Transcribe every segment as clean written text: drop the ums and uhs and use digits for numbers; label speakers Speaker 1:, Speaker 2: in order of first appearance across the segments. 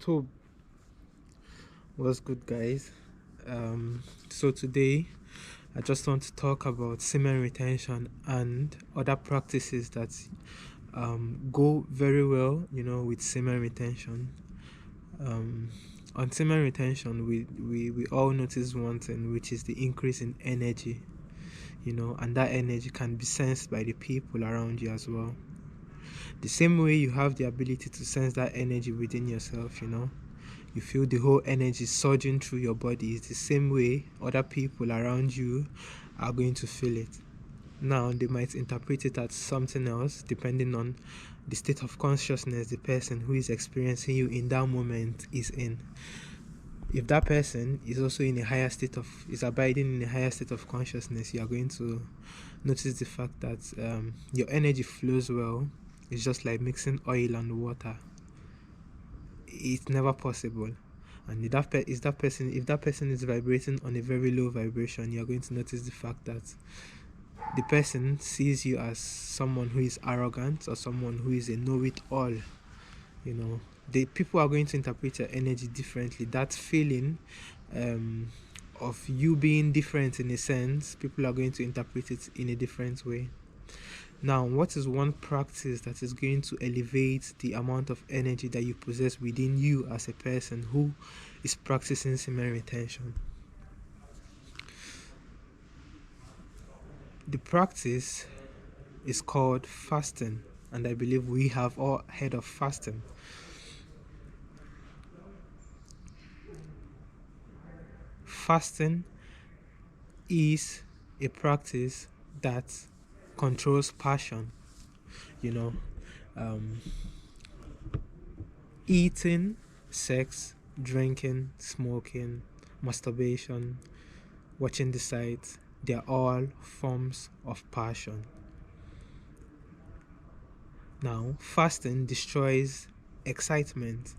Speaker 1: To what's good, guys? So today I just want to talk about semen retention and other practices that go very well, with semen retention. Um, on semen retention, we all notice one thing, which is the increase in energy, and that energy can be sensed by the people around you as well. The same way you have the ability to sense that energy within yourself, you feel the whole energy surging through your body. It's the same way other people around you are going to feel it. Now, they might interpret it as something else depending on the state of consciousness the person who is experiencing you in that moment is in. If that person is also in a higher state of, is abiding in a higher state of consciousness, you are going to notice the fact that your energy flows well. It's just like mixing oil and water. It's never possible. And if that person is vibrating on a very low vibration, you're going to notice the fact that the person sees you as someone who is arrogant or someone who is a know-it-all. The people are going to interpret your energy differently. That feeling of you being different in a sense, people are going to interpret it in a different way. Now, what is one practice that is going to elevate the amount of energy that you possess within you as a person who is practicing semen retention? The practice is called fasting, and I believe we have all heard of fasting. Fasting is a practice that controls passion. Um, Eating, sex, drinking, smoking, masturbation, watching the sights, they are all forms of passion. Now, fasting destroys excitement.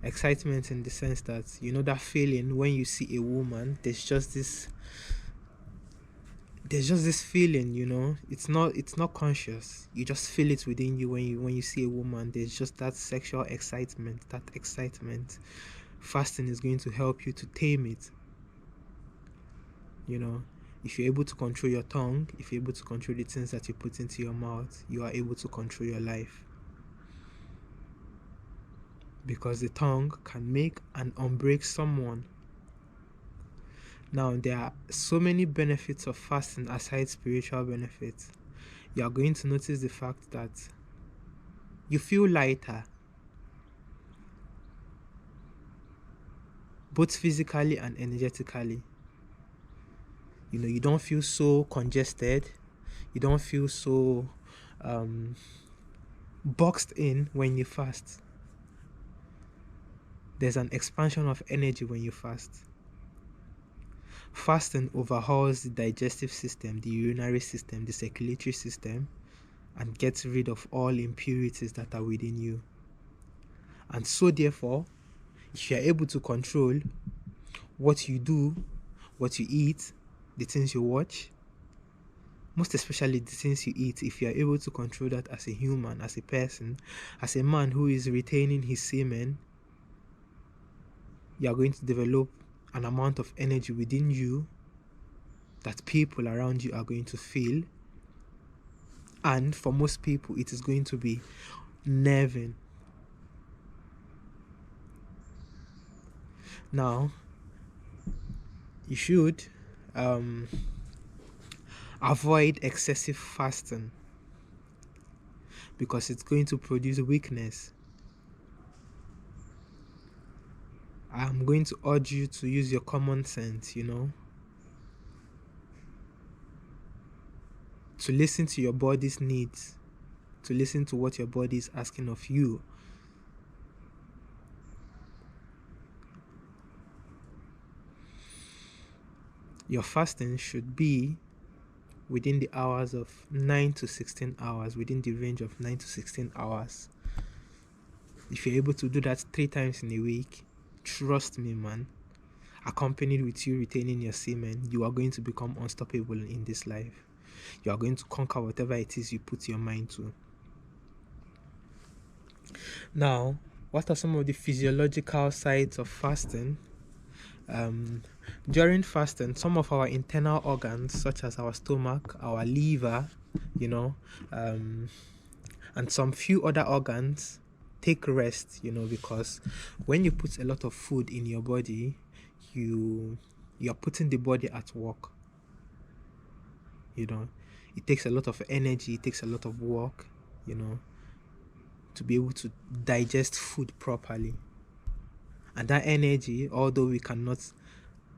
Speaker 1: Excitement in the sense that that feeling when you see a woman, there's just this feeling, it's not conscious. You just feel it within you when you see a woman. There's just that sexual excitement, Fasting is going to help you to tame it. If you're able to control your tongue, if you're able to control the things that you put into your mouth, you are able to control your life. Because the tongue can make and unbreak someone. Now, there are so many benefits of fasting aside spiritual benefits. You are going to notice the fact that you feel lighter, both physically and energetically. You don't feel so congested. You don't feel so boxed in when you fast. There's an expansion of energy when you fast. Fasting overhauls the digestive system, the urinary system, the circulatory system, and gets rid of all impurities that are within you. And so therefore, if you are able to control what you do, what you eat, the things you watch, most especially the things you eat, if you are able to control that as a human, as a person, as a man who is retaining his semen, you are going to develop an amount of energy within you that people around you are going to feel. And for most people, it is going to be nerving. Now, you should avoid excessive fasting because it's going to produce weakness. I'm going to urge you to use your common sense, to listen to your body's needs, to listen to what your body is asking of you. Your fasting should be within the hours of 9 to 16 hours, within the range of 9 to 16 hours. If you're able to do that 3 times in a week, trust me, man, accompanied with you retaining your semen, you are going to become unstoppable in this life. You are going to conquer whatever it is you put your mind to. Now, What are some of the physiological sides of fasting? Um, During fasting, some of our internal organs, such as our stomach, our liver, you know, um, and some few other organs, take rest. Because when you put a lot of food in your body, you're putting the body at work. It takes a lot of energy, it takes a lot of work, to be able to digest food properly. And that energy, although we cannot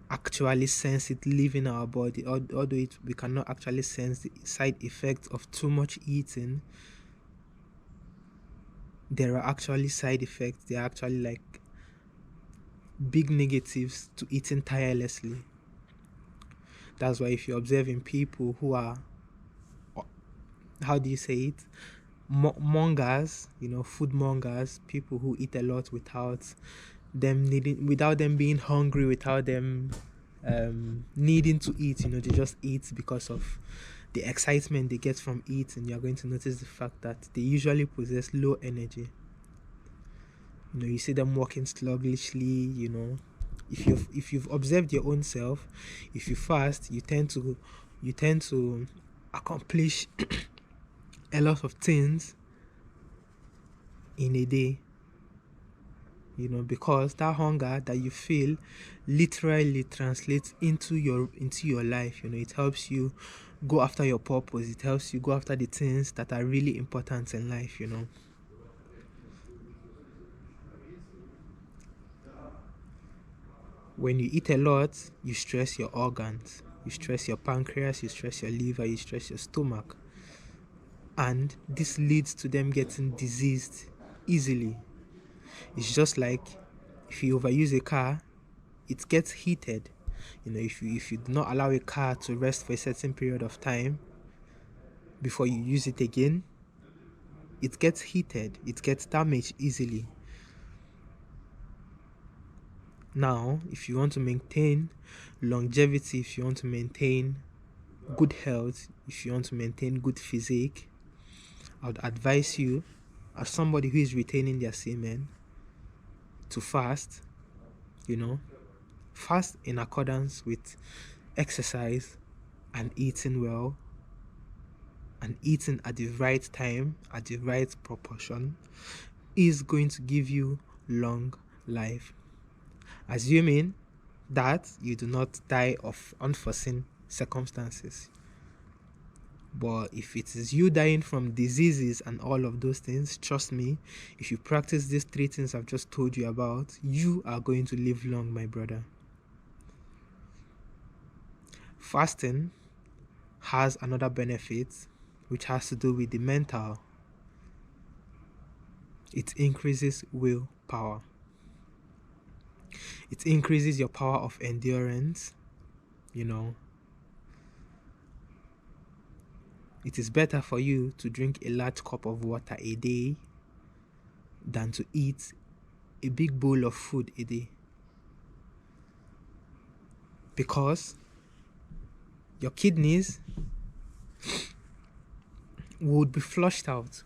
Speaker 1: actually sense it leaving our body, although we cannot actually sense the side effects of too much eating, there are actually side effects. They are actually like big negatives to eating tirelessly. That's why if you're observing people who are, how do you say it, mongers, food mongers, people who eat a lot without them being hungry, without them needing to eat, they just eat because of the excitement they get from eating. You're going to notice the fact that they usually possess low energy. You see them walking sluggishly. If you've observed your own self, if you fast, you tend to accomplish a lot of things in a day, because that hunger that you feel literally translates into your life. It helps you go after your purpose. It helps you go after the things that are really important in life. When you eat a lot, you stress your organs, you stress your pancreas, you stress your liver, you stress your stomach, and this leads to them getting diseased easily. It's just like if you overuse a car, it gets heated. If you do not allow a car to rest for a certain period of time before you use it again, it gets heated, it gets damaged easily. Now, if you want to maintain longevity, if you want to maintain good health, if you want to maintain good physique, I would advise you, as somebody who is retaining their semen, to fast. Fast in accordance with exercise and eating well, and eating at the right time, at the right proportion, is going to give you long life, assuming that you do not die of unforeseen circumstances. But if it is you dying from diseases and all of those things, trust me, if you practice these 3 things I've just told you about, you are going to live long, my brother. Fasting has another benefit, which has to do with the mental. It increases willpower. It increases your power of endurance. It is better for you to drink a large cup of water a day than to eat a big bowl of food a day, because your kidneys would be flushed out.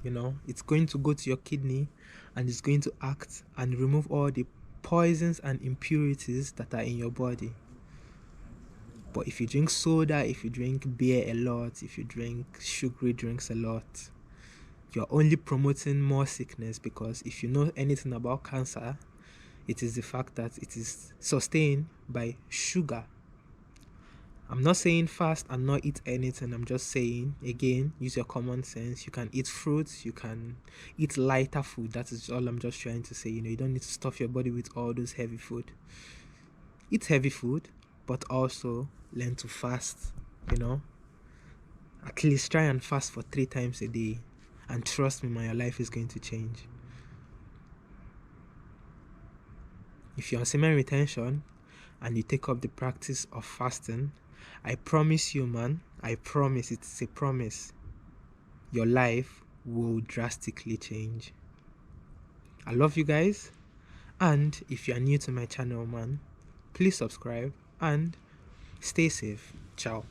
Speaker 1: It's going to go to your kidney and it's going to act and remove all the poisons and impurities that are in your body. But if you drink soda, if you drink beer a lot, if you drink sugary drinks a lot, you're only promoting more sickness. Because if you know anything about cancer, it is the fact that it is sustained by sugar. I'm not saying fast and not eat anything. I'm just saying, again, use your common sense. You can eat fruits, you can eat lighter food. That is all I'm just trying to say. You don't need to stuff your body with all those heavy food. Eat heavy food, but also learn to fast. At least try and fast for 3 times a day, and trust me, your life is going to change. If you're on semen retention and you take up the practice of fasting, I promise you, man, I promise, it's a promise, your life will drastically change. I love you guys, and if you are new to my channel, man, please subscribe and stay safe. Ciao.